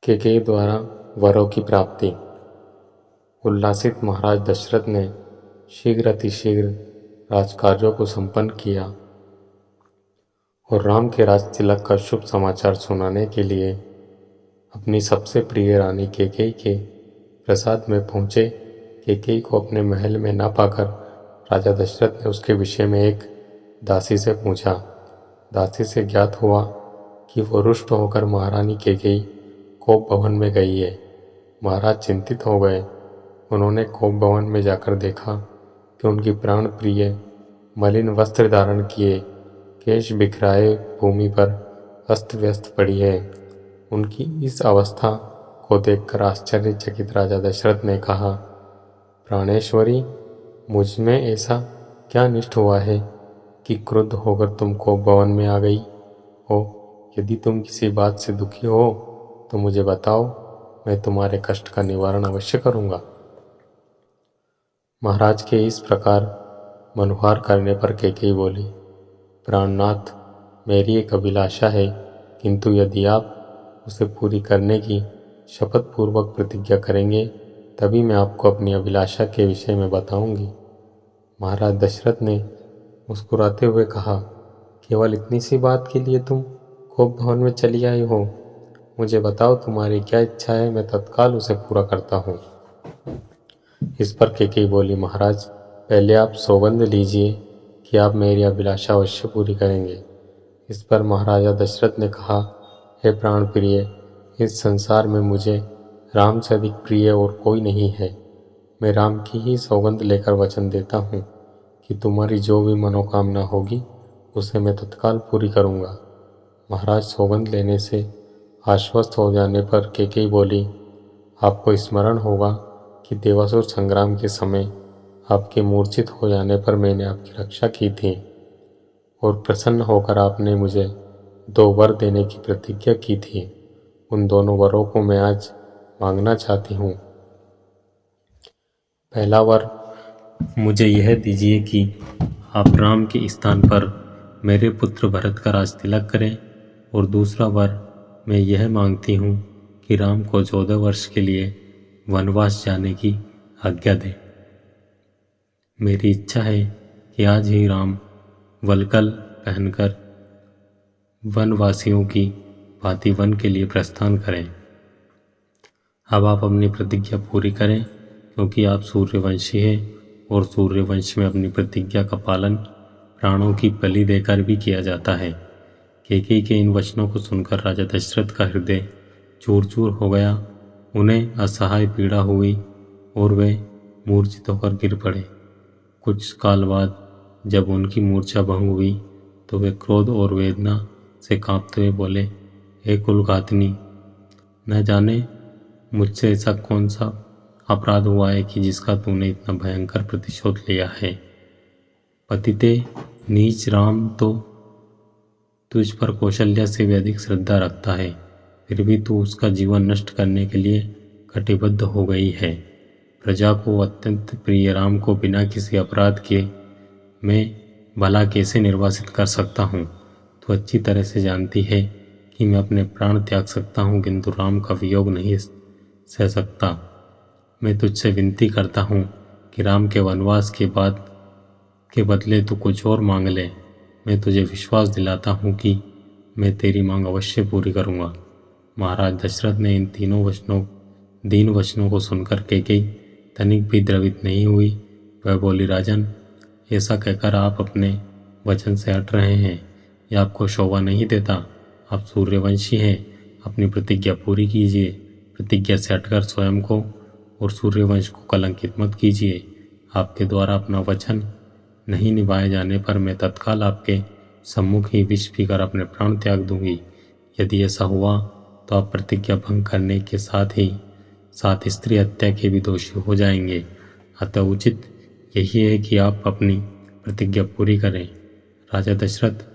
केकई द्वारा वरों की प्राप्ति। उल्लासित महाराज दशरथ ने शीघ्र अतिशीघ्र राजकार्यों को संपन्न किया और राम के राज तिलक का शुभ समाचार सुनाने के लिए अपनी सबसे प्रिय रानी केकई के प्रसाद में पहुँचे। केकई को अपने महल में न पाकर राजा दशरथ ने उसके विषय में एक दासी से पूछा। दासी से ज्ञात हुआ कि वो रुष्ट होकर महारानी केकई कोप भवन में गई है। महाराज चिंतित हो गए। उन्होंने कोप भवन में जाकर देखा कि उनकी प्राण प्रिय मलिन वस्त्र धारण किए, केश बिखराए भूमि पर अस्त व्यस्त पड़ी है। उनकी इस अवस्था को देखकर आश्चर्यचकित राजा दशरथ ने कहा, प्राणेश्वरी, मुझ में ऐसा क्या निष्ठ हुआ है कि क्रुद्ध होकर तुम कोप भवन में आ गई हो? यदि तुम किसी बात से दुखी हो तो मुझे बताओ, मैं तुम्हारे कष्ट का निवारण अवश्य करूँगा। महाराज के इस प्रकार मनुहार करने पर केकई बोली, प्राणनाथ, मेरी एक अभिलाषा है, किंतु यदि आप उसे पूरी करने की शपथ पूर्वक प्रतिज्ञा करेंगे तभी मैं आपको अपनी अभिलाषा के विषय में बताऊंगी। महाराज दशरथ ने मुस्कुराते हुए कहा, केवल इतनी सी बात के लिए तुम कोप भवन में चली आई हो? मुझे बताओ तुम्हारी क्या इच्छा है, मैं तत्काल उसे पूरा करता हूँ। इस पर केकई बोली, महाराज, पहले आप सौगंध लीजिए कि आप मेरी अभिलाषा अवश्य पूरी करेंगे। इस पर महाराजा दशरथ ने कहा, हे प्राण प्रिय, इस संसार में मुझे राम से अधिक प्रिय और कोई नहीं है। मैं राम की ही सौगंध लेकर वचन देता हूँ कि तुम्हारी जो भी मनोकामना होगी उसे मैं तत्काल पूरी करूँगा। महाराज सौगंध लेने से आश्वस्त हो जाने पर केकई बोली, आपको स्मरण होगा कि देवासुर संग्राम के समय आपके मूर्छित हो जाने पर मैंने आपकी रक्षा की थी और प्रसन्न होकर आपने मुझे 2 वर देने की प्रतिज्ञा की थी। उन दोनों वरों को मैं आज मांगना चाहती हूँ। पहला वर मुझे यह दीजिए कि आप राम के स्थान पर मेरे पुत्र भरत का राज तिलक करें, और दूसरा वर मैं यह मांगती हूँ कि राम को 14 वर्ष के लिए वनवास जाने की आज्ञा दें। मेरी इच्छा है कि आज ही राम वल्कल पहनकर वनवासियों की भांति वन के लिए प्रस्थान करें। अब आप अपनी प्रतिज्ञा पूरी करें, क्योंकि आप सूर्यवंशी हैं और सूर्यवंश में अपनी प्रतिज्ञा का पालन प्राणों की बलि देकर भी किया जाता है। केकई के इन वचनों को सुनकर राजा दशरथ का हृदय चूर चूर हो गया। उन्हें असहाय पीड़ा हुई और वे मूर्छित होकर गिर पड़े। कुछ काल बाद जब उनकी मूर्छा भंग हुई तो वे क्रोध और वेदना से कांपते हुए बोले, हे कुलघातिनी, न जाने मुझसे ऐसा कौन सा अपराध हुआ है कि जिसका तूने इतना भयंकर प्रतिशोध लिया है। पतिते नीच राम तो तुझ पर कौशल्या से भी अधिक श्रद्धा रखता है, फिर भी तू उसका जीवन नष्ट करने के लिए कटिबद्ध हो गई है। प्रजा को अत्यंत प्रिय राम को बिना किसी अपराध के मैं भला कैसे निर्वासित कर सकता हूँ? तू अच्छी तरह से जानती है कि मैं अपने प्राण त्याग सकता हूँ, किंतु राम का वियोग नहीं सह सकता। मैं तुझसे विनती करता हूँ कि राम के वनवास के बाद के बदले तू कुछ और मांग ले। मैं तुझे विश्वास दिलाता हूँ कि मैं तेरी मांग अवश्य पूरी करूँगा। महाराज दशरथ ने इन तीनों दीन वचनों को सुनकर केकई तनिक भी द्रवित नहीं हुई। वह बोली, राजन, ऐसा कहकर आप अपने वचन से हट रहे हैं, यह आपको शोभा नहीं देता। आप सूर्यवंशी हैं, अपनी प्रतिज्ञा पूरी कीजिए। प्रतिज्ञा से हटकर स्वयं को और सूर्यवंश को कलंकित मत कीजिए। आपके द्वारा अपना वचन नहीं निभाए जाने पर मैं तत्काल आपके सम्मुख ही विष पीकर अपने प्राण त्याग दूंगी। यदि ऐसा हुआ तो आप प्रतिज्ञा भंग करने के साथ स्त्री हत्या के भी दोषी हो जाएंगे। अतः उचित यही है कि आप अपनी प्रतिज्ञा पूरी करें। राजा दशरथ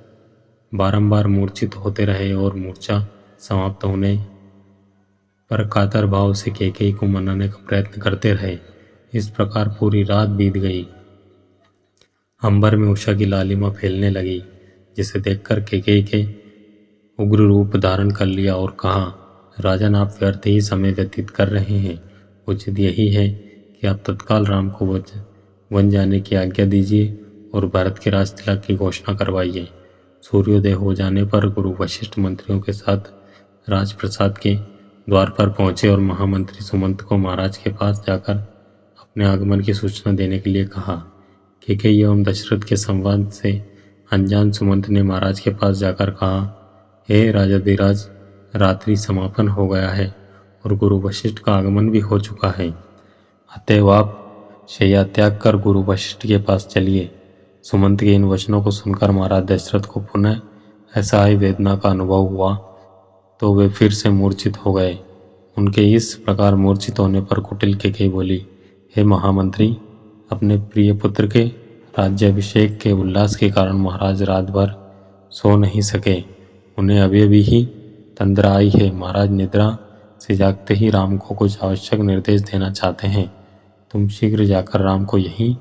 बारंबार मूर्छित होते रहे और मूर्छा समाप्त होने पर कातर भाव से केकई को मनाने का प्रयत्न करते रहे। इस प्रकार पूरी रात बीत गई। अंबर में उषा की लालिमा फैलने लगी, जिसे देखकर केकई के उग्र रूप धारण कर लिया और कहा, राजन, आप व्यर्थ ही समय व्यतीत कर रहे हैं। उचित यही है कि आप तत्काल राम को वन जाने की आज्ञा दीजिए और भारत के राज तिलक की घोषणा करवाइए। सूर्योदय हो जाने पर गुरु वशिष्ठ मंत्रियों के साथ राजप्रसाद के द्वार पर पहुंचे और महामंत्री सुमंत को महाराज के पास जाकर अपने आगमन की सूचना देने के लिए कहा। कैकेयी एवं दशरथ के संवाद से अनजान सुमंत ने महाराज के पास जाकर कहा, हे राजाधिराज, रात्रि समापन हो गया है और गुरु वशिष्ठ का आगमन भी हो चुका है। अतएव आप शैया त्याग कर गुरु वशिष्ठ के पास चलिए। सुमंत के इन वचनों को सुनकर महाराज दशरथ को पुनः ऐसा ही वेदना का अनुभव हुआ तो वे फिर से मूर्छित हो गए। उनके इस प्रकार मूर्छित होने पर कुटिल कैकेयी बोली, हे महामंत्री, अपने प्रिय पुत्र के राज्याभिषेक के उल्लास के कारण महाराज रात भर सो नहीं सके। उन्हें अभी अभी ही तंद्रा आई है। महाराज निद्रा से जागते ही राम को कुछ आवश्यक निर्देश देना चाहते हैं। तुम शीघ्र जाकर राम को यहीं